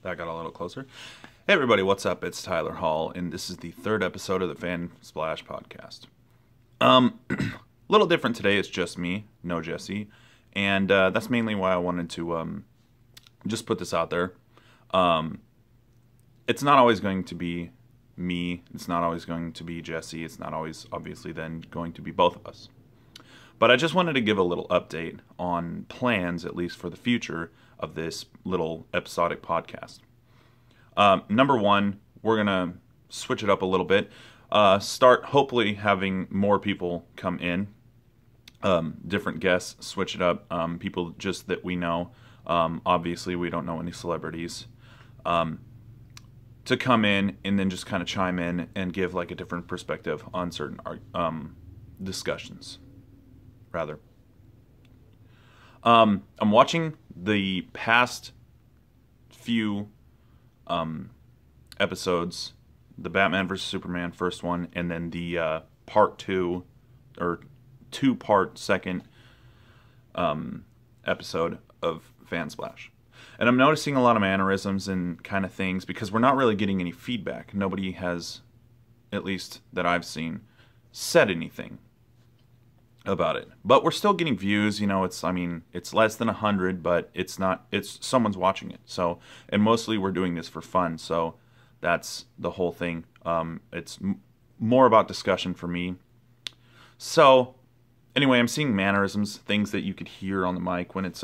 That got a little closer. Hey everybody, what's up? It's Tyler Hall, and this is the third episode of the Fan Splash podcast. Little different today. It's just me, no Jesse, and that's mainly why I wanted to just put this out there. It's not always going to be me. It's not always going to be Jesse. It's not always, obviously, then going to be both of us. But I just wanted to give a little update on plans, at least for the future, of this little episodic podcast. Number one, we're going to switch it up a little bit. Start hopefully having more people come in. Different guests, switch it up. People just that we know. Obviously, we don't know any celebrities. To come in and then just kind of chime in and give like a different perspective on certain discussions, rather. I'm watching the past few episodes, the Batman vs. Superman first one, and then the part two, or two-part second episode of Fan Splash. And I'm noticing a lot of mannerisms and kind of things because we're not really getting any feedback. Nobody has, at least that I've seen, said anything about it. But we're still getting views, you know. It's less than 100, but it's someone's watching it. So, and mostly we're doing this for fun. So that's the whole thing. It's more about discussion for me. So anyway, I'm seeing mannerisms, things that you could hear on the mic when it's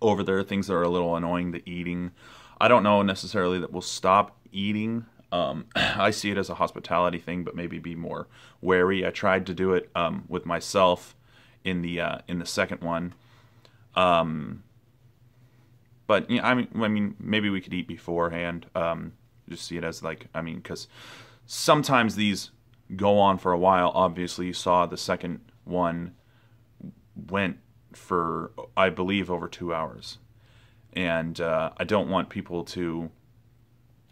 over there, things that are a little annoying, the eating. I don't know necessarily that we'll stop eating. I see it as a hospitality thing, but maybe be more wary. I tried to do it with myself in the second one, but yeah, I mean, maybe we could eat beforehand. Just see it as like, because sometimes these go on for a while. Obviously, you saw the second one went for, I believe, over 2 hours, and I don't want people to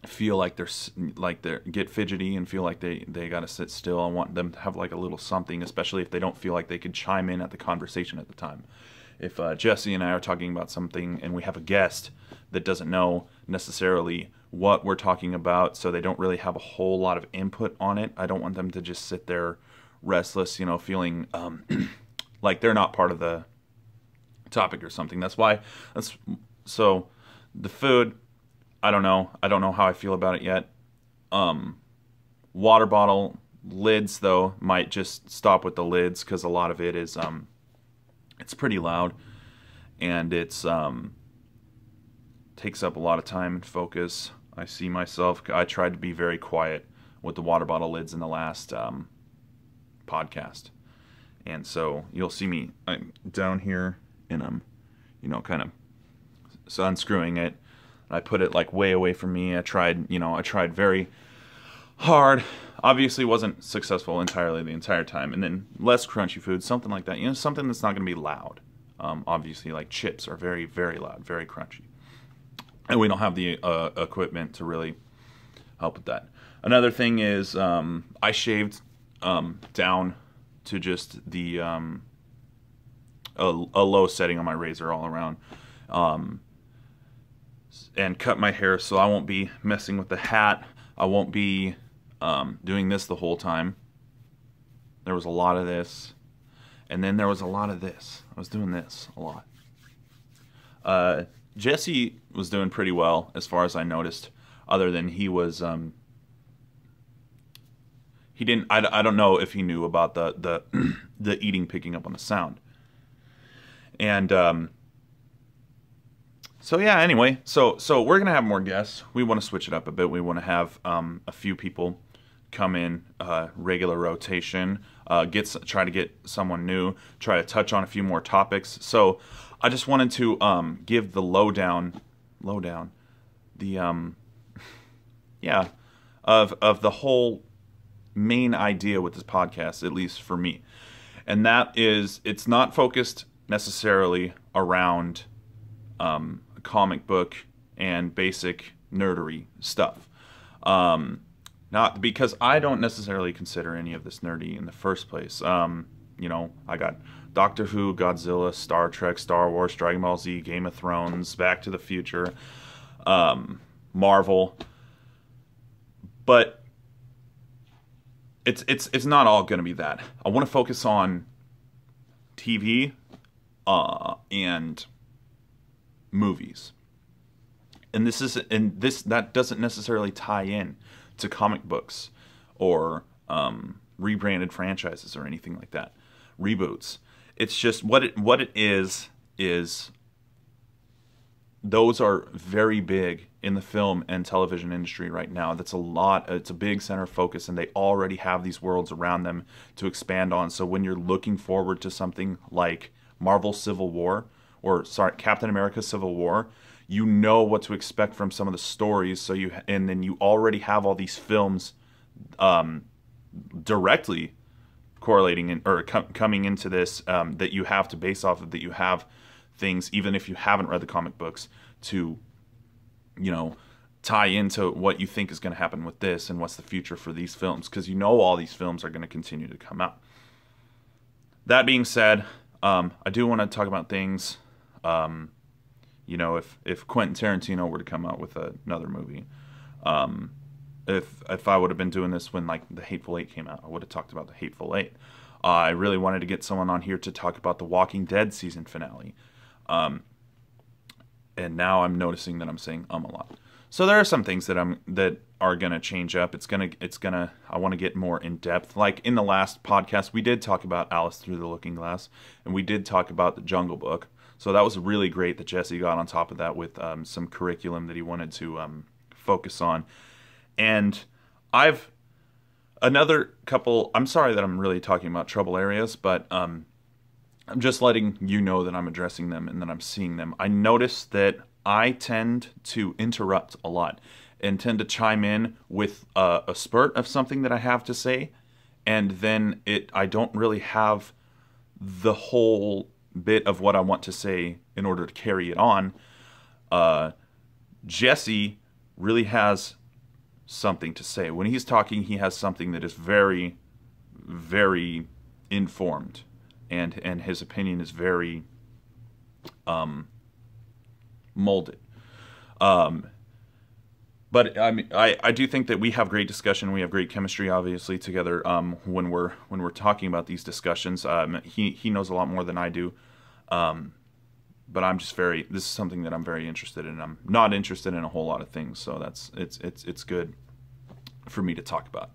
feel like they're get fidgety and feel like they got to sit still. I want them to have like a little something, especially if they don't feel like they could chime in at the conversation at the time. If Jesse and I are talking about something and we have a guest that doesn't know necessarily what we're talking about, so they don't really have a whole lot of input on it, I don't want them to just sit there restless, feeling like they're not part of the topic or something. So the food, I don't know how I feel about it yet. Water bottle lids, though, might just stop with the lids, because a lot of it is it's pretty loud, and it's takes up a lot of time and focus. I see myself, I tried to be very quiet with the water bottle lids in the last podcast, and so you'll see me, I'm down here, and I'm kind of unscrewing it. I put it like way away from me. I tried very hard. Obviously wasn't successful entirely the entire time. And then less crunchy food, something like that. Something that's not going to be loud. Obviously, like chips are very, very loud, very crunchy. And we don't have the equipment to really help with that. Another thing is I shaved down to just the a low setting on my razor all around. And cut my hair so I won't be messing with the hat. I won't be doing this the whole time. There was a lot of this, and then there was a lot of this. I was doing this a lot. Jesse was doing pretty well as far as I noticed, other than he was he didn't, I don't know if he knew about the the eating picking up on the sound. And so yeah, anyway, so we're gonna have more guests. We want to switch it up a bit. We want to have a few people come in, regular rotation. Try to get someone new. Try to touch on a few more topics. So I just wanted to give the lowdown, the yeah, of the whole main idea with this podcast, at least for me, and that is it's not focused necessarily around comic book and basic nerdery stuff. Not because I don't necessarily consider any of this nerdy in the first place. I got Doctor Who, Godzilla, Star Trek, Star Wars, Dragon Ball Z, Game of Thrones, Back to the Future. Marvel, but it's not all going to be that. I want to focus on TV and movies, and that doesn't necessarily tie in to comic books or rebranded franchises or anything like that, reboots. It's just what it is those are very big in the film and television industry right now. That's a lot. It's a big center of focus, and they already have these worlds around them to expand on. So when you're looking forward to something like Marvel Civil War, or sorry, Captain America Civil War, you know what to expect from some of the stories. So and then you already have all these films directly correlating or coming into this that you have to base off of, that you have things, even if you haven't read the comic books, to, you know, tie into what you think is going to happen with this and what's the future for these films, because you know all these films are going to continue to come out. That being said, I do want to talk about things, you know, if Quentin Tarantino were to come out with another movie, if I would have been doing this when like The Hateful Eight came out, I would have talked about The Hateful Eight. I really wanted to get someone on here to talk about the Walking Dead season finale. And now I'm noticing that I'm saying a lot. So there are some things that are gonna change up. I want to get more in depth. Like in the last podcast, we did talk about Alice Through the Looking Glass, and we did talk about the Jungle Book. So that was really great that Jesse got on top of that with some curriculum that he wanted to focus on. And I've another couple. I'm sorry that I'm really talking about trouble areas, but I'm just letting you know that I'm addressing them and that I'm seeing them. I notice that I tend to interrupt a lot and tend to chime in with a spurt of something that I have to say, and then I don't really have the whole bit of what I want to say in order to carry it on. Jesse really has something to say. When he's talking, he has something that is very, very informed. And his opinion is very molded. But I mean, I do think that we have great discussion. We have great chemistry, obviously, together when we're talking about these discussions. He knows a lot more than I do. But I'm just this is something that I'm very interested in. I'm not interested in a whole lot of things, so it's good for me to talk about.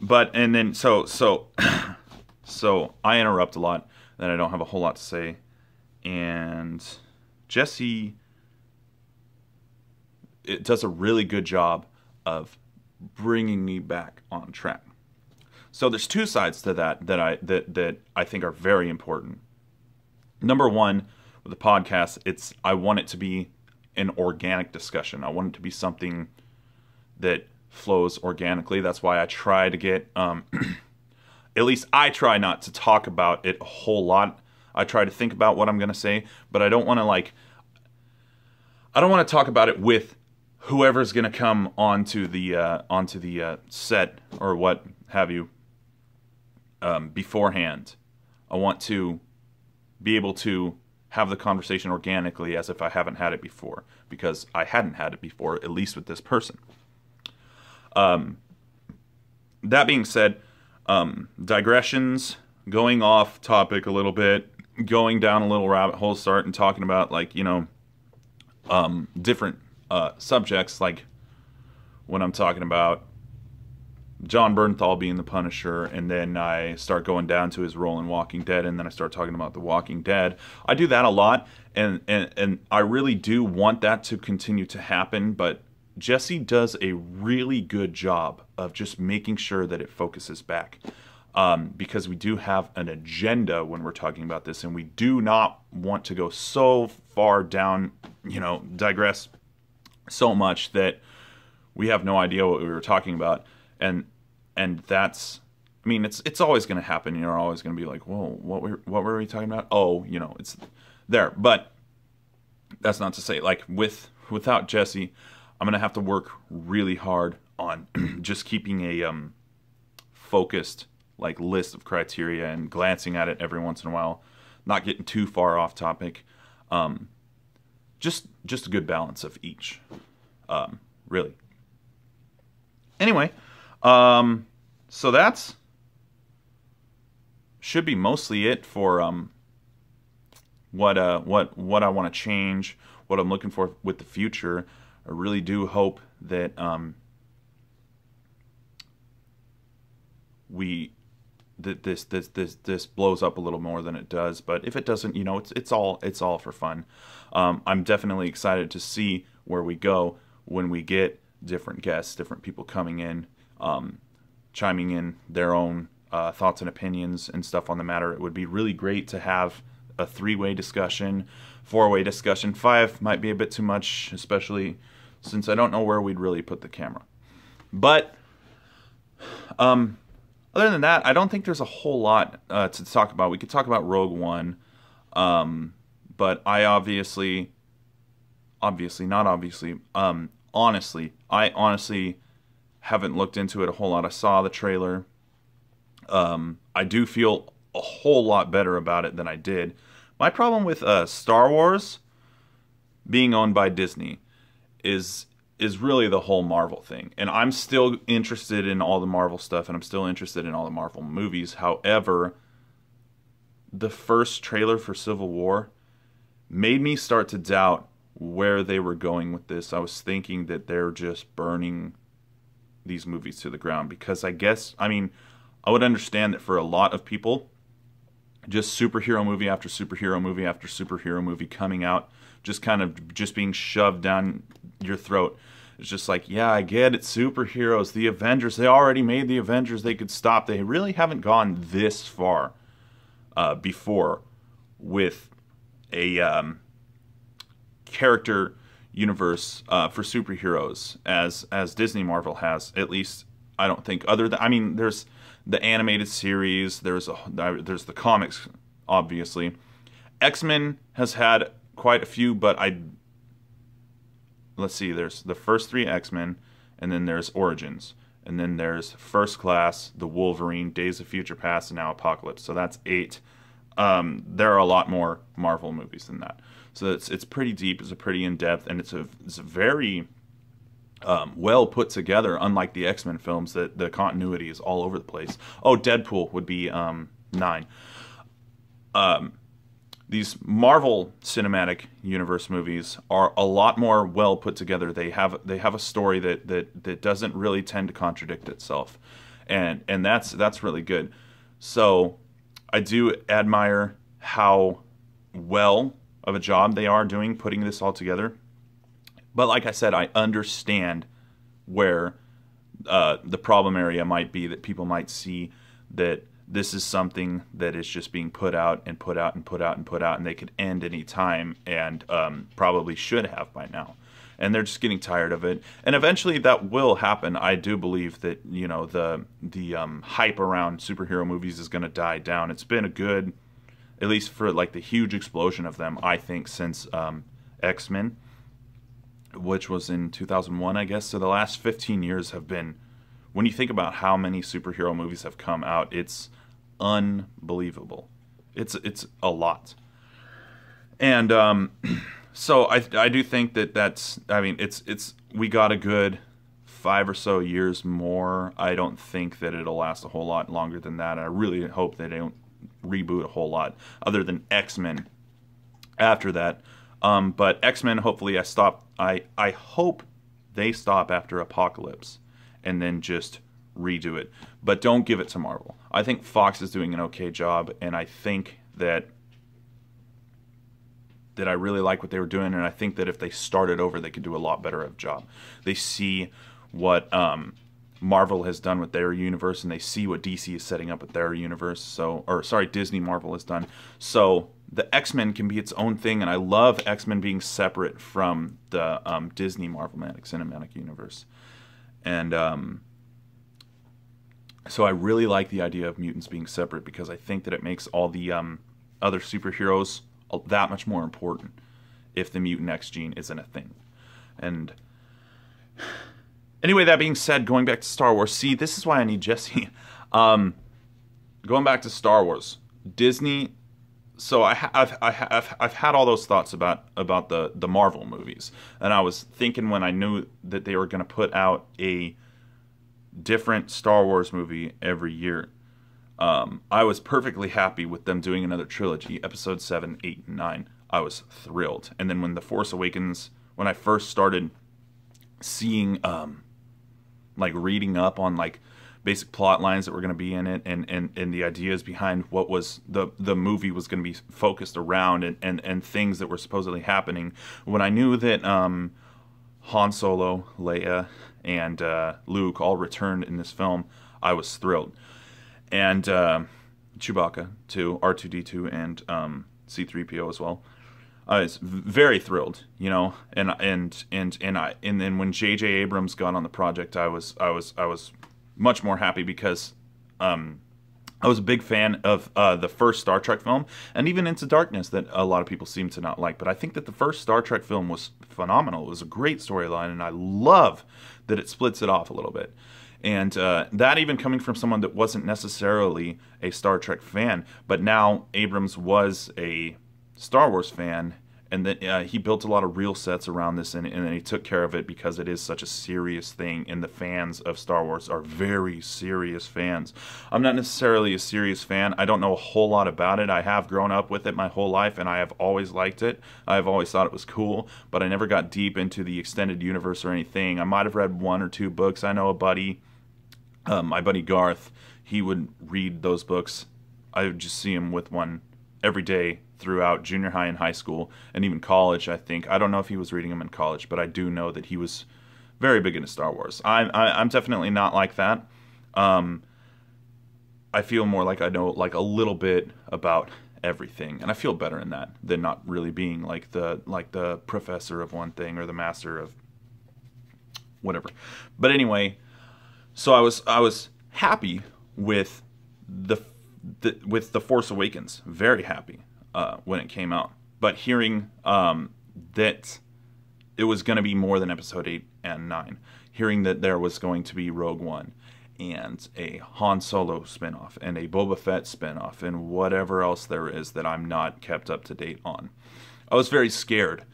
But and then so I interrupt a lot, then I don't have a whole lot to say, and Jesse does a really good job of bringing me back on track. So there's two sides to that I think are very important. Number one, with the podcast, I want it to be an organic discussion. I want it to be something that flows organically. That's why I try to get, at least I try not to talk about it a whole lot. I try to think about what I'm going to say, but I don't want to talk about it with whoever's going to come onto the set or what have you beforehand. I want to be able to have the conversation organically as if I haven't had it before, because I hadn't had it before, at least with this person. That being said, digressions, going off topic a little bit, going down a little rabbit hole, starting talking about different subjects, like when I'm talking about John Bernthal being the Punisher, and then I start going down to his role in Walking Dead, and then I start talking about The Walking Dead. I do that a lot, and I really do want that to continue to happen, but Jesse does a really good job of just making sure that it focuses back, because we do have an agenda when we're talking about this, and we do not want to go so far down, digress so much that we have no idea what we were talking about. And that's, I mean, it's always going to happen. You're always going to be like, whoa, what were we talking about? Oh, it's there. But that's not to say, like, without Jesse, I'm going to have to work really hard on just keeping a focused list of criteria and glancing at it every once in a while, not getting too far off topic. just a good balance of each, really. Anyway, so that's should be mostly it for what I want to change, what I'm looking for with the future. I really do hope that this blows up a little more than it does. But if it doesn't, you know, it's all for fun. I'm definitely excited to see where we go when we get different guests, different people coming in, chiming in their own thoughts and opinions and stuff on the matter. It would be really great to have a 3-way discussion, 4-way discussion. 5 might be a bit too much, especially since I don't know where we'd really put the camera. But other than that, I don't think there's a whole lot to talk about. We could talk about Rogue One, but I honestly, I honestly haven't looked into it a whole lot. I saw the trailer. I do feel a whole lot better about it than I did. My problem with Star Wars being owned by Disney is really the whole Marvel thing. And I'm still interested in all the Marvel stuff, and I'm still interested in all the Marvel movies. However, the first trailer for Civil War made me start to doubt where they were going with this. I was thinking that they're just burning these movies to the ground, because I would understand that for a lot of people, just superhero movie after superhero movie after superhero movie coming out, just kind of just being shoved down your throat. It's just like, yeah, I get it, superheroes, the Avengers, they already made the Avengers, they could stop. They really haven't gone this far before with a character universe for superheroes as Disney Marvel has. At least I don't think. Other than, there's the animated series, there's the comics, obviously. X-Men has had quite a few, but let's see, there's the first 3 X-Men, and then there's Origins, and then there's First Class, The Wolverine, Days of Future Past, and now Apocalypse. So that's 8. There are a lot more Marvel movies than that. So it's pretty deep, it's a pretty in-depth, and it's a very well put together, unlike the X-Men films that the continuity is all over the place. Oh, Deadpool would be 9. These Marvel Cinematic Universe movies are a lot more well put together. They have a story that doesn't really tend to contradict itself, and that's really good. So I do admire how well of a job they are doing putting this all together. But like I said, I understand where the problem area might be, that people might see that this is something that is just being put out and put out and put out and put out, and they could end any time, and probably should have by now. And they're just getting tired of it. And eventually that will happen. I do believe that, you know, the hype around superhero movies is going to die down. It's been a good, at least for like the huge explosion of them, I think, since X-Men, which was in 2001, I guess. So the last 15 years have been, when you think about how many superhero movies have come out, it's unbelievable. It's a lot. And so I do think that's, it's we got a good 5 or so years more. I don't think that it'll last a whole lot longer than that. I really hope they don't reboot a whole lot other than X-Men after that. But X-Men, hopefully I hope they stop after Apocalypse and then just redo it. But don't give it to Marvel. I think Fox is doing an okay job, and I think that I really like what they were doing, and I think that if they started over, they could do a lot better of a job. They see what Marvel has done with their universe, and they see what DC is setting up with their universe. Disney Marvel has done. So the X-Men can be its own thing, and I love X-Men being separate from the Disney Marvel Cinematic Universe. And so I really like the idea of mutants being separate, because I think that it makes all the other superheroes that much more important if the mutant X gene isn't a thing. And anyway, that being said, going back to Star Wars, see, this is why I need Jesse. Going back to Star Wars, Disney so I've had all those thoughts about the Marvel movies, and I was thinking when I knew that they were going to put out a different Star Wars movie every year, I was perfectly happy with them doing another trilogy, Episode 7, 8, and 9. I was thrilled. And then when The Force Awakens, when I first started seeing, like reading up on like basic plot lines that were going to be in it, and the ideas behind what was the movie was going to be focused around, and things that were supposedly happening, when I knew that Han Solo, Leia, and Luke all returned in this film, I was thrilled. And Chewbacca too, R2D2, and C3PO as well. I was very thrilled, you know, and then when J.J. Abrams got on the project, I was much more happy, because I was a big fan of the first Star Trek film, and even Into Darkness, that a lot of people seem to not like. But I think that the first Star Trek film was phenomenal. It was a great storyline, and I love that it splits it off a little bit. And that even coming from someone that wasn't necessarily a Star Trek fan, but now Abrams was a Star Wars fan, and that he built a lot of real sets around this, and then he took care of it, because it is such a serious thing, and the fans of Star Wars are very serious fans. I'm not necessarily a serious fan. I don't know a whole lot about it. I have grown up with it my whole life, and I have always liked it. I've always thought it was cool, but I never got deep into the extended universe or anything. I might have read 1 or 2 books. I know a buddy, my buddy Garth, he would read those books. I would just see him with one every day throughout junior high and high school, and even college, I think. I don't know if he was reading them in college, but I do know that he was very big into Star Wars. I'm definitely not like that. I feel more like I know like a little bit about everything, and I feel better in that than not really being like the professor of one thing or the master of whatever. But anyway, so I was happy with with The Force Awakens, very happy when it came out. But hearing that it was going to be more than Episode 8 and 9, hearing that there was going to be Rogue One, and a Han Solo spinoff, and a Boba Fett spinoff, and whatever else there is that I'm not kept up to date on, I was very scared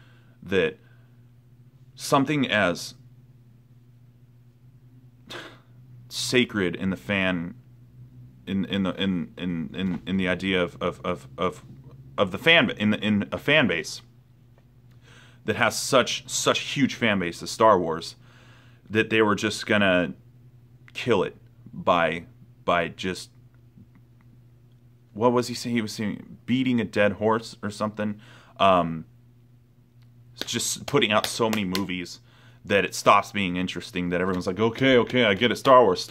that something as sacred in the fan, in the idea of the fan, in a fan base that has such huge fan base as Star Wars, that they were just gonna kill it by just, what was he saying? He was saying beating a dead horse or something. Just putting out so many movies that it stops being interesting, that everyone's like, okay, I get it, Star Wars,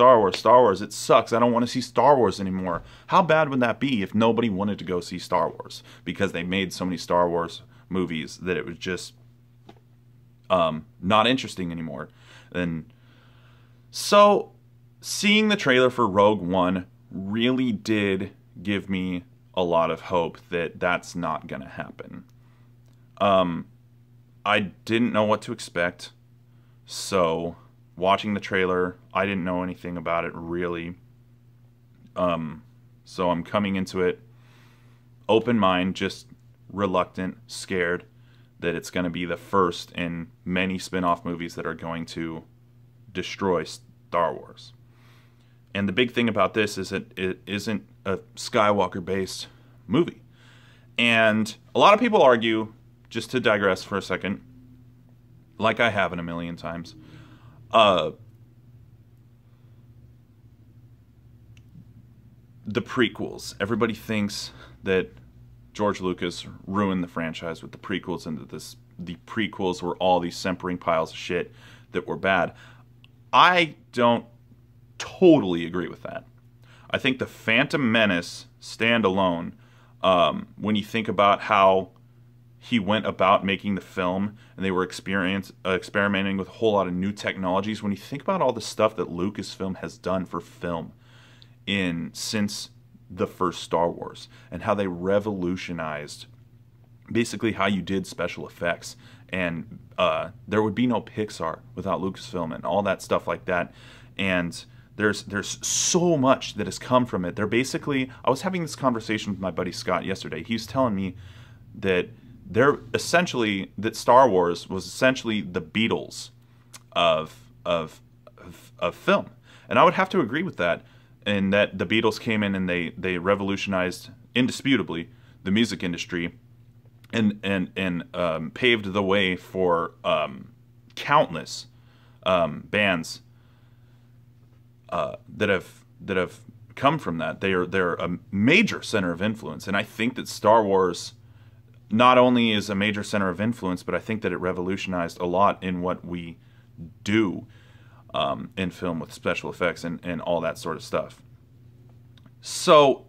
it sucks, I don't want to see Star Wars anymore. How bad would that be if nobody wanted to go see Star Wars because they made so many Star Wars movies that it was just not interesting anymore? And so seeing the trailer for Rogue One really did give me a lot of hope that that's not gonna happen. I didn't know what to expect. So, watching the trailer, I didn't know anything about it, really. So I'm coming into it open mind, just reluctant, scared that it's going to be the first in many spin-off movies that are going to destroy Star Wars. And the big thing about this is that it isn't a Skywalker-based movie. And a lot of people argue, just to digress for a second, like I have in a million times, the prequels. Everybody thinks that George Lucas ruined the franchise with the prequels, and that the prequels were all these simpering piles of shit that were bad. I don't totally agree with that. I think The Phantom Menace standalone, when you think about how he went about making the film, and they were experimenting with a whole lot of new technologies. When you think about all the stuff that Lucasfilm has done for film since the first Star Wars, and how they revolutionized basically how you did special effects, and there would be no Pixar without Lucasfilm and all that stuff like that. And there's so much that has come from it. They're basically, I was having this conversation with my buddy Scott yesterday. He was telling me that Star Wars was essentially the Beatles of film, and I would have to agree with that. And that the Beatles came in and they revolutionized indisputably the music industry, and paved the way for countless bands that have come from that. They're a major center of influence, and I think that Star Wars not only is a major center of influence, but I think that it revolutionized a lot in what we do in film with special effects and all that sort of stuff. So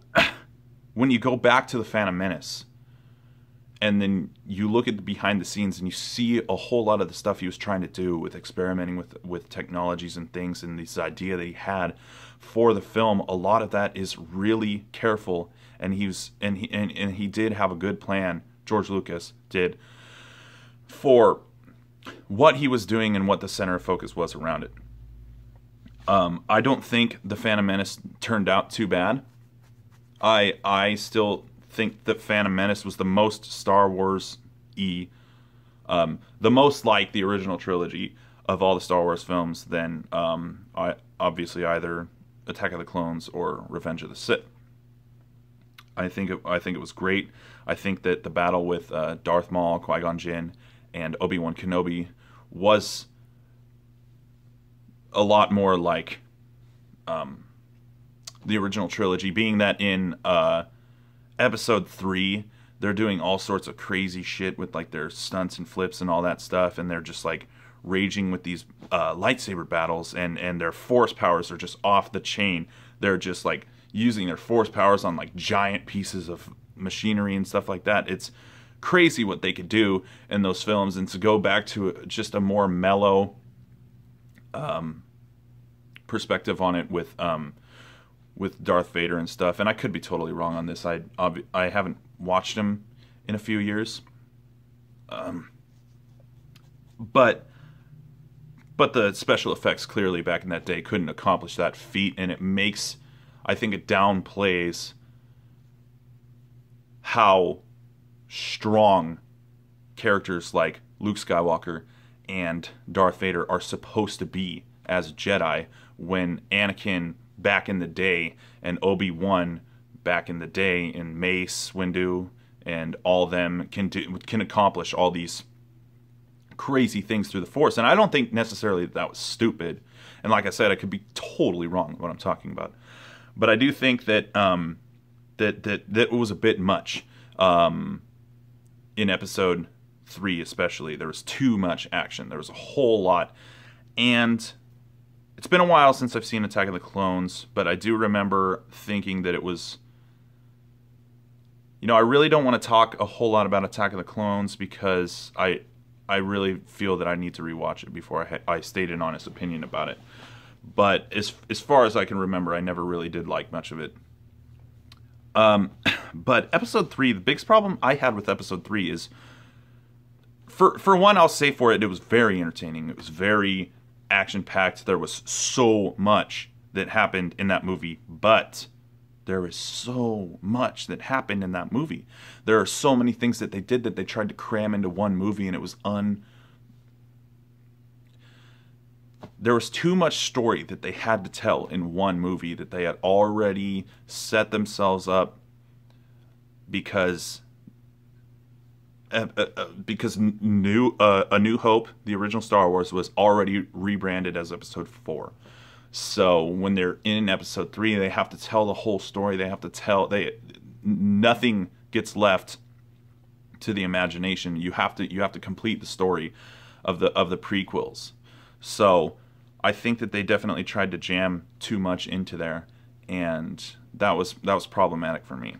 when you go back to the Phantom Menace, and then you look at the behind the scenes and you see a whole lot of the stuff he was trying to do with experimenting with technologies and things, and this idea that he had for the film, a lot of that is really careful, and he did have a good plan, George Lucas did, for what he was doing and what the center of focus was around it. I don't think the Phantom Menace turned out too bad. I still think that Phantom Menace was the most Star Wars-y, the most like the original trilogy of all the Star Wars films than obviously either Attack of the Clones or Revenge of the Sith. I think it was great. I think that the battle with Darth Maul, Qui-Gon Jinn, and Obi-Wan Kenobi was a lot more like the original trilogy, being that in Episode 3, they're doing all sorts of crazy shit with like their stunts and flips and all that stuff, and they're just like raging with these lightsaber battles, and their force powers are just off the chain. They're just like using their force powers on like giant pieces of machinery and stuff like that. It's crazy what they could do in those films, and to go back to just a more mellow perspective on it with Darth Vader and stuff. And I could be totally wrong on this. I haven't watched him in a few years, but the special effects clearly back in that day couldn't accomplish that feat, and I think it downplays how strong characters like Luke Skywalker and Darth Vader are supposed to be as Jedi, when Anakin back in the day and Obi-Wan back in the day and Mace Windu and all them can accomplish all these crazy things through the Force. And I don't think necessarily that was stupid. And like I said, I could be totally wrong with what I'm talking about. But I do think that that was a bit much in Episode 3 especially. There was too much action. There was a whole lot. And it's been a while since I've seen Attack of the Clones, but I do remember thinking that it was... I really don't want to talk a whole lot about Attack of the Clones because I really feel that I need to rewatch it before I state an honest opinion about it. But as far as I can remember, I never really did like much of it. But Episode 3, the biggest problem I had with Episode 3 is... For one, I'll say for it, it was very entertaining. It was very action-packed. There was so much that happened in that movie, but there is so much that happened in that movie. There are so many things that they did that they tried to cram into one movie, and it was there was too much story that they had to tell in one movie that they had already set themselves up because A New Hope, the original Star Wars, was already rebranded as Episode 4. So when they're in Episode 3, they have to tell the whole story. They have to tell... nothing gets left to the imagination. You have to complete the story of the prequels. So I think that they definitely tried to jam too much into there, and that was problematic for me.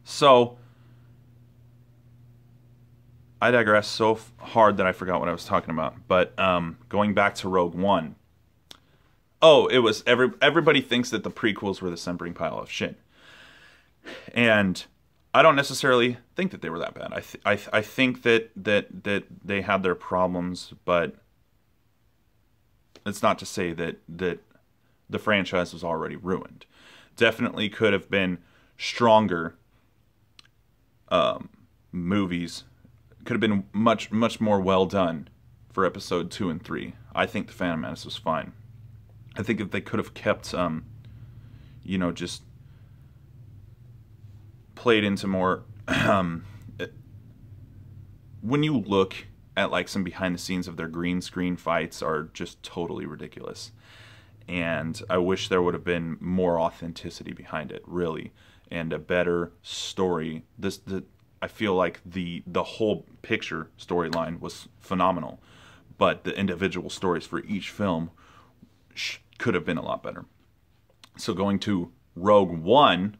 So I digress so hard that I forgot what I was talking about. But going back to Rogue One. Oh, it was everybody thinks that the prequels were the simpering pile of shit. And I don't necessarily think that they were that bad. I think that they had their problems, but it's not to say that the franchise was already ruined. Definitely could have been stronger movies. Could have been much more well done for episode 2 and 3. I think The Phantom Menace was fine. I think if they could have kept, just played into more, when you look at like some behind the scenes of their green screen fights are just totally ridiculous. And I wish there would have been more authenticity behind it, really, and a better story. I feel like the whole picture storyline was phenomenal, but the individual stories for each film could have been a lot better. So going to Rogue One,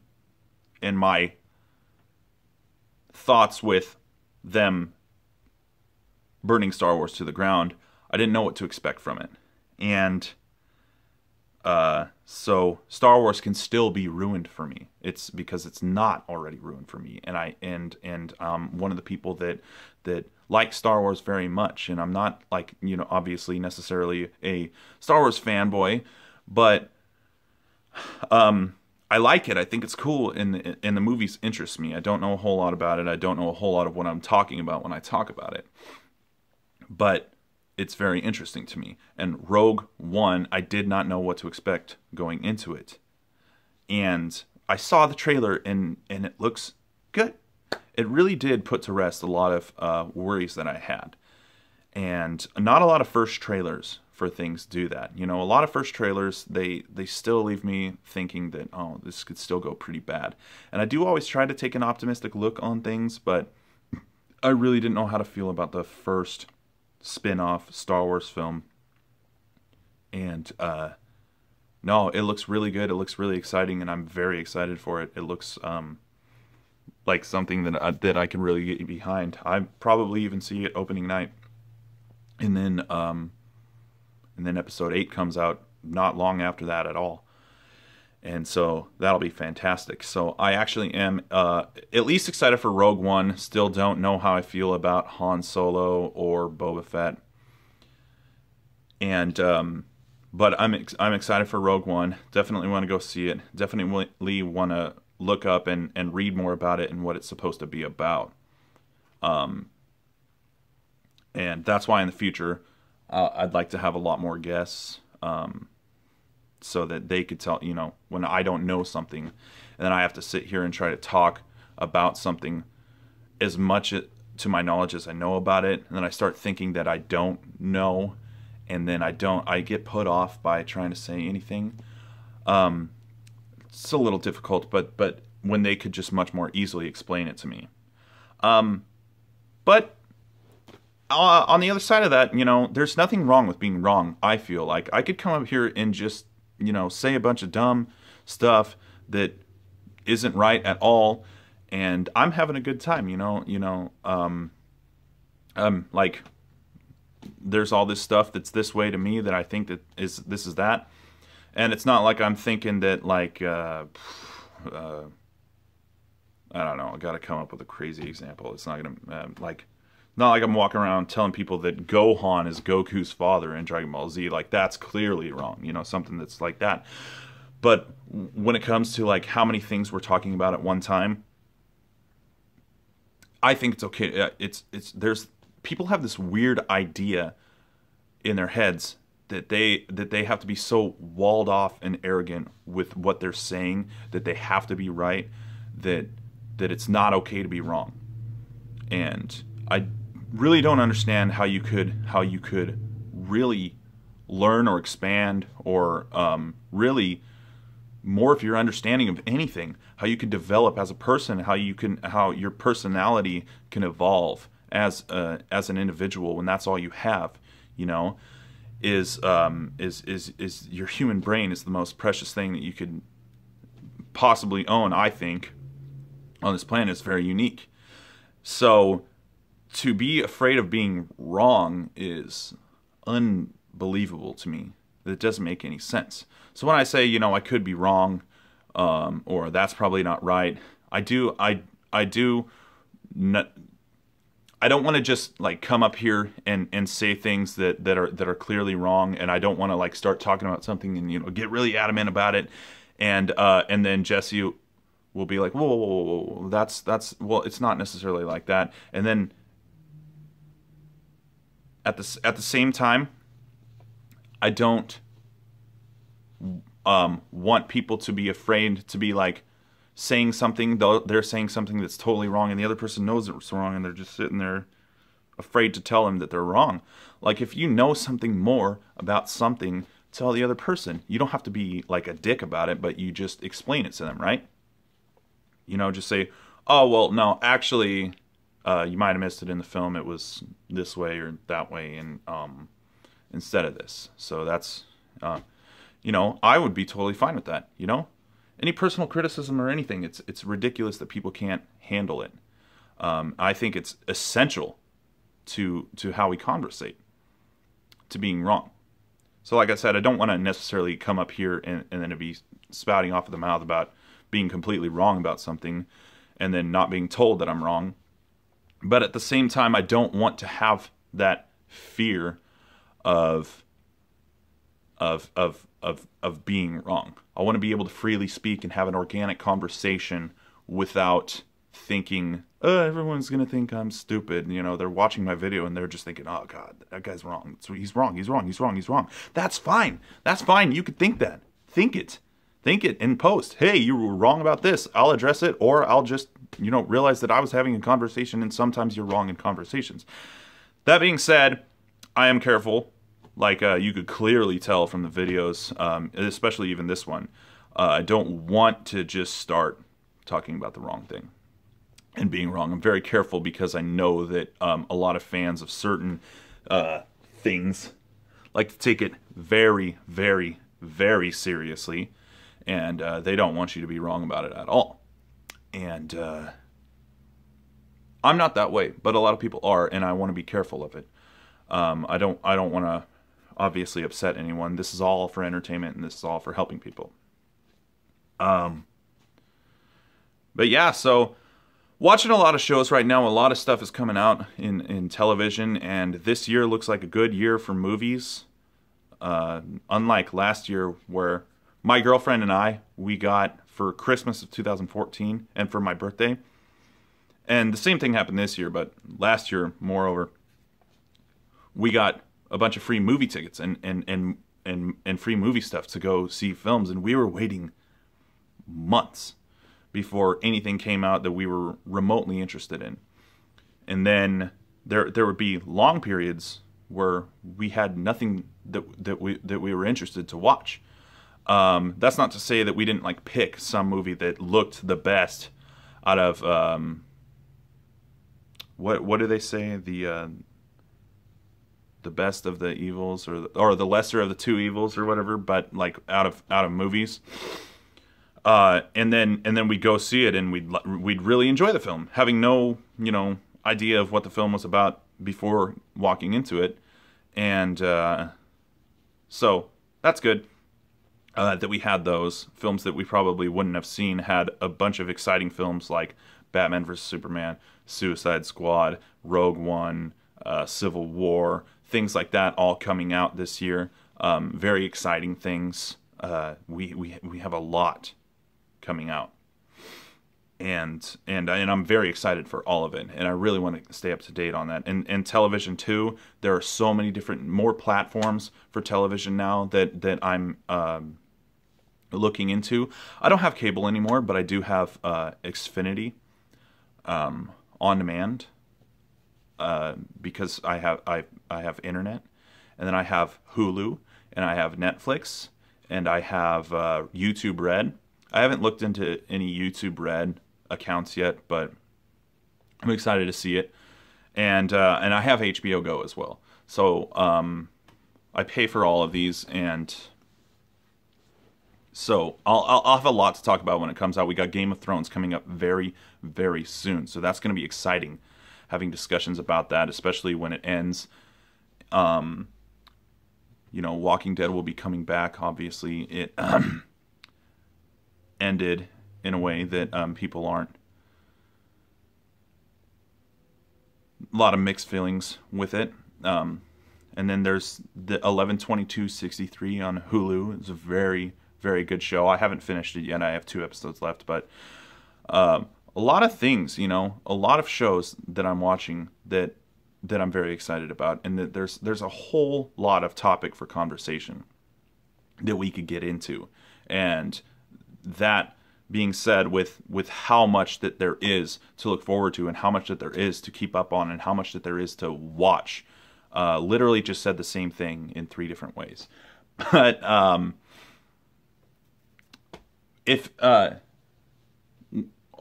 and my thoughts with them burning Star Wars to the ground, I didn't know what to expect from it. And so Star Wars can still be ruined for me. It's because it's not already ruined for me. And I'm one of the people that like Star Wars very much. And I'm not like, obviously necessarily a Star Wars fanboy, but I like it. I think it's cool, and the movies interest me. I don't know a whole lot about it. I don't know a whole lot of what I'm talking about when I talk about it. But it's very interesting to me. And Rogue One, I did not know what to expect going into it. And I saw the trailer, and it looks good. It really did put to rest a lot of worries that I had. And not a lot of first trailers for things do that. A lot of first trailers, they still leave me thinking that, oh, this could still go pretty bad. And I do always try to take an optimistic look on things, but I really didn't know how to feel about the first spin-off Star Wars film. And no, it looks really good. It looks really exciting, and I'm very excited for it. It looks like something that I can really get behind. I probably even see it opening night. And then episode 8 comes out not long after that at all. And so that'll be fantastic. So I actually am at least excited for Rogue One. Still don't know how I feel about Han Solo or Boba Fett. And but I'm excited for Rogue One. Definitely want to go see it. Definitely want to look up and read more about it and what it's supposed to be about. And that's why in the future I'd like to have a lot more guests, so that they could tell, when I don't know something, and then I have to sit here and try to talk about something as much to my knowledge as I know about it, and then I start thinking that I don't know, and then I get put off by trying to say anything. It's a little difficult, but when they could just much more easily explain it to me. But on the other side of that, there's nothing wrong with being wrong. I feel like I could come up here and just, say a bunch of dumb stuff that isn't right at all, and I'm having a good time. Like, there's all this stuff that's this way to me that I think that this is that, and it's not like I'm thinking that like I don't know. I got to come up with a crazy example. It's not gonna not like I'm walking around telling people that Gohan is Goku's father in Dragon Ball Z. Like, that's clearly wrong. Something that's like that. But when it comes to like how many things we're talking about at one time, I think it's okay. There's people have this weird idea in their heads that they have to be so walled off and arrogant with what they're saying that they have to be right, that it's not okay to be wrong. And I really don't understand how you could really learn or expand or really morph your understanding of anything, how you can develop as a person, how your personality can evolve as an individual when that's all you have, is your human brain is the most precious thing that you could possibly own, I think, on this planet. Is very unique. So to be afraid of being wrong is unbelievable to me. It doesn't make any sense. So when I say, I could be wrong, or that's probably not right, I do I don't want to just like come up here and say things that are clearly wrong, and I don't want to like start talking about something and, you know, get really adamant about it, and then Jesse will be like, whoa, that's well, it's not necessarily like that, and then at the same time, I don't want people to be afraid to be like saying something, though they're saying something that's totally wrong, and the other person knows it's wrong, and they're just sitting there afraid to tell them that they're wrong. Like, if you know something more about something, tell the other person. You don't have to be like a dick about it, but you just explain it to them, right? You know, just say, oh, well, no, actually, you might have missed it in the film. It was this way or that way, and instead of this. So that's, you know, I would be totally fine with that, you know? Any personal criticism or anything, it's ridiculous that people can't handle it. I think it's essential to how we conversate, to being wrong. So like I said, I don't want to necessarily come up here and then be spouting off of the mouth about being completely wrong about something and then not being told that I'm wrong. But at the same time, I don't want to have that fear of being wrong. I want to be able to freely speak and have an organic conversation without thinking, oh, everyone's going to think I'm stupid. You know, they're watching my video and they're just thinking, oh, God, that guy's wrong. So he's wrong. He's wrong. That's fine. That's fine. You could think that. Think it. Think it in post. Hey, you were wrong about this. I'll address it, or I'll just, you know, realize that I was having a conversation, and sometimes you're wrong in conversations. That being said, I am careful. Like you could clearly tell from the videos, especially even this one. I don't want to just start talking about the wrong thing and being wrong. I'm very careful because I know that a lot of fans of certain things like to take it very, very, very seriously, and they don't want you to be wrong about it at all. And I'm not that way, but a lot of people are, and I want to be careful of it. I don't want to obviously upset anyone. This is all for entertainment, and this is all for helping people. But yeah, so watching a lot of shows right now. A lot of stuff is coming out in television, and this year looks like a good year for movies. Unlike last year, where my girlfriend and I, we got for Christmas of 2014 and for my birthday. And the same thing happened this year, but last year, moreover, we got a bunch of free movie tickets and free movie stuff to go see films, and we were waiting months before anything came out that we were remotely interested in. And then there would be long periods where we had nothing that we were interested to watch. That's not to say that we didn't like pick some movie that looked the best out of what do they say, the best of the evils, or the lesser of the two evils, or whatever, but like out of movies. And then we'd go see it, and we'd really enjoy the film, having no, you know, idea of what the film was about before walking into it. And so that's good that we had those films that we probably wouldn't have seen. Had a bunch of exciting films like Batman vs. Superman, Suicide Squad, Rogue One, Civil War, things like that, all coming out this year. Very exciting things. We have a lot coming out, and I'm very excited for all of it, and I really want to stay up to date on that. And television too. There are so many more platforms for television now that I'm looking into. I don't have cable anymore, but I do have Xfinity on demand. Because I have internet, and then I have Hulu, and I have Netflix, and I have YouTube Red. I haven't looked into any YouTube Red accounts yet, but I'm excited to see it. And I have HBO Go as well. So I pay for all of these, and so I'll have a lot to talk about when it comes out. We got Game of Thrones coming up very, very soon, so that's going to be exciting. Having discussions about that, especially when it ends. You know, Walking Dead will be coming back. Obviously, it ended in a way that people aren't lot of mixed feelings with it. And then there's the 11/22/63 on Hulu. It's a very, very good show. I haven't finished it yet. I have 2 episodes left, but a lot of things, you know, a lot of shows that I'm watching that I'm very excited about, and that there's a whole lot of topic for conversation that we could get into. And that being said, with how much that there is to look forward to, and how much that there is to keep up on, and how much that there is to watch, literally just said the same thing in 3 different ways. But if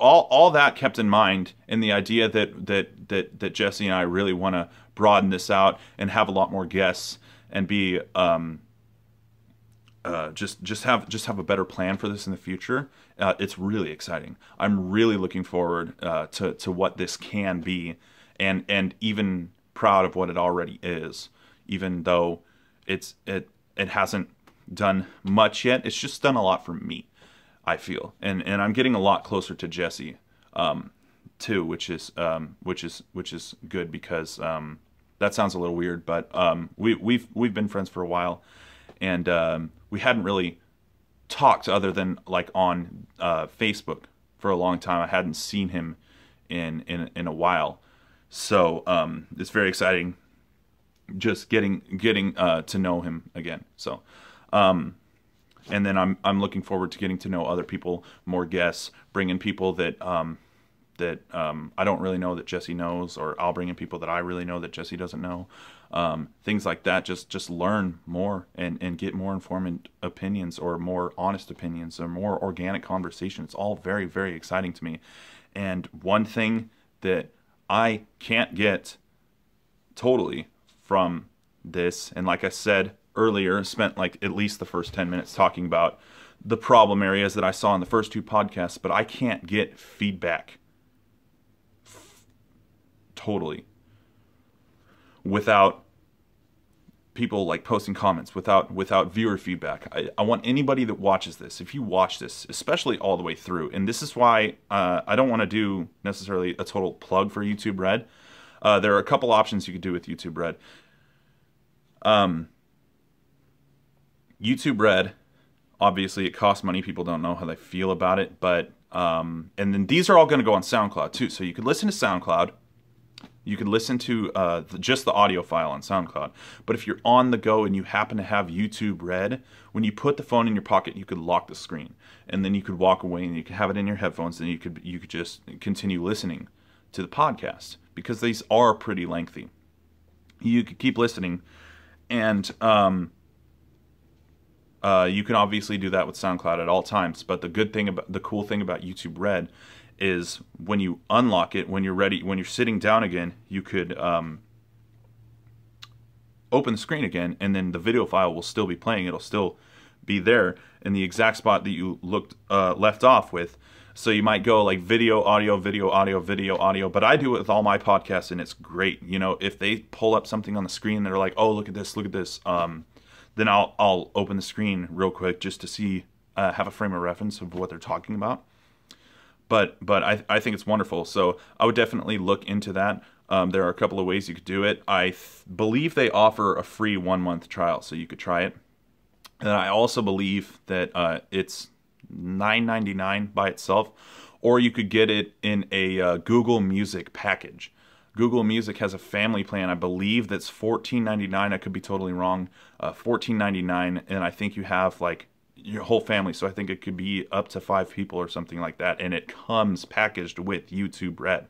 all that kept in mind, and the idea that Jesse and I really want to broaden this out and have a lot more guests, and be just have a better plan for this in the future, it's really exciting. I'm really looking forward to what this can be, and even proud of what it already is, even though it hasn't done much yet. It's just done a lot for me, I feel, and I'm getting a lot closer to Jesse too, which is good, because that sounds a little weird, but we've been friends for a while, and we hadn't really talked other than like on Facebook for a long time. I hadn't seen him in a while, so it's very exciting just getting to know him again. So and then I'm looking forward to getting to know other people, more guests, bring in people that I don't really know that Jesse knows, or I'll bring in people that I really know that Jesse doesn't know. Things like that, just learn more and get more informed opinions, or more honest opinions, or more organic conversation. It's all very, very exciting to me. And one thing that I can't get totally from this, and like I said earlier, spent like at least the first 10 minutes talking about the problem areas that I saw in the first 2 podcasts, but I can't get feedback totally without people like posting comments, without viewer feedback. I want anybody that watches this, if you watch this, especially all the way through, and this is why I don't want to do necessarily a total plug for YouTube Red. There are a couple options you could do with YouTube Red. YouTube Red, obviously it costs money. People don't know how they feel about it, but and then these are all going to go on SoundCloud too. So you could listen to SoundCloud. You could listen to just the audio file on SoundCloud. But if you're on the go and you happen to have YouTube Red, when you put the phone in your pocket, you could lock the screen, and then you could walk away, and you could have it in your headphones, and you could just continue listening to the podcast, because these are pretty lengthy. You could keep listening, and you can obviously do that with SoundCloud at all times. But the cool thing about YouTube Red is when you unlock it, when you're ready, when you're sitting down again, you could open the screen again, and then the video file will still be playing. It'll still be there in the exact spot that you left off with. So you might go like video, audio, video, audio, video, audio. But I do it with all my podcasts, and it's great. You know, if they pull up something on the screen, they're like, "Oh, look at this, look at this." Then I'll open the screen real quick just to see, have a frame of reference of what they're talking about. But I think it's wonderful. So I would definitely look into that. There are a couple of ways you could do it. I believe they offer a free 1-month trial, so you could try it. And I also believe that it's $9.99 by itself, or you could get it in a Google Music package. Google Music has a family plan, I believe, that's $14.99. I could be totally wrong. $14.99, and I think you have like your whole family, so I think it could be up to 5 people or something like that, and it comes packaged with YouTube Red.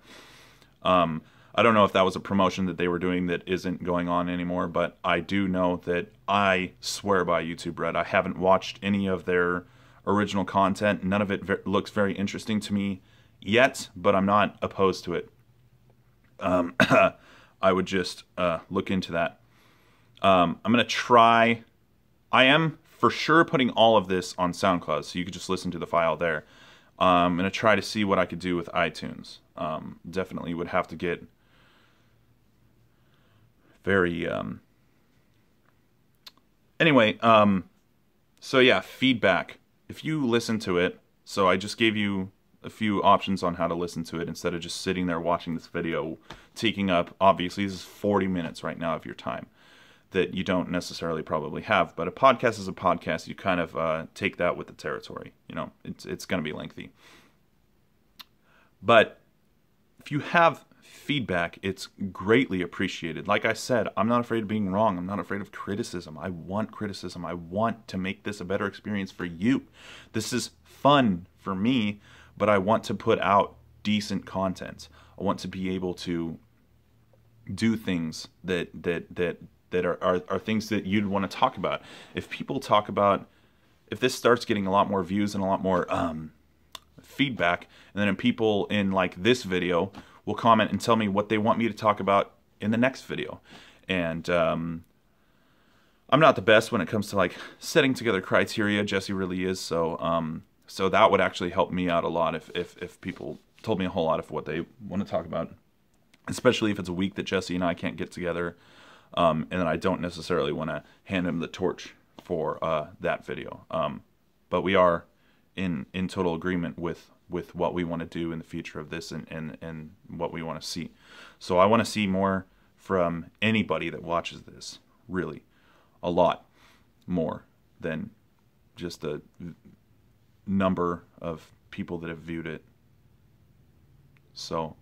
I don't know if that was a promotion that they were doing that isn't going on anymore, but I do know that I swear by YouTube Red. I haven't watched any of their original content. None of it looks very interesting to me yet, but I'm not opposed to it. I would just look into that. I'm going to try. I am for sure putting all of this on SoundCloud, so you could just listen to the file there. I'm going to try to see what I could do with iTunes. Definitely would have to get very... Anyway, so yeah, feedback. If you listen to it, so I just gave you a few options on how to listen to it instead of just sitting there watching this video taking up, obviously, this is 40 minutes right now of your time that you don't necessarily probably have. But a podcast is a podcast. You kind of take that with the territory. You know, it's going to be lengthy. But if you have feedback, it's greatly appreciated. Like I said, I'm not afraid of being wrong. I'm not afraid of criticism. I want criticism. I want to make this a better experience for you. This is fun for me, but I want to put out decent content. I want to be able to do things that are things that you'd want to talk about. If people talk about, if this starts getting a lot more views and a lot more feedback, and then people in like this video will comment and tell me what they want me to talk about in the next video. And I'm not the best when it comes to like setting together criteria. Jesse really is. So so that would actually help me out a lot if people told me a whole lot of what they want to talk about, especially if it's a week that Jesse and I can't get together, and then I don't necessarily want to hand him the torch for that video. But we are in total agreement with what we want to do in the future of this and what we want to see. So I want to see more from anybody that watches this, really. A lot more than just the number of people that have viewed it. So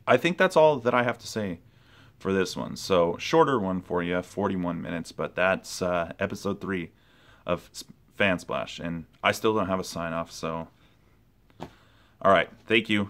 I think that's all that I have to say for this one. So shorter one for you, 41 minutes, but that's episode 3 of Fansplash, and I still don't have a sign off. So all right, thank you.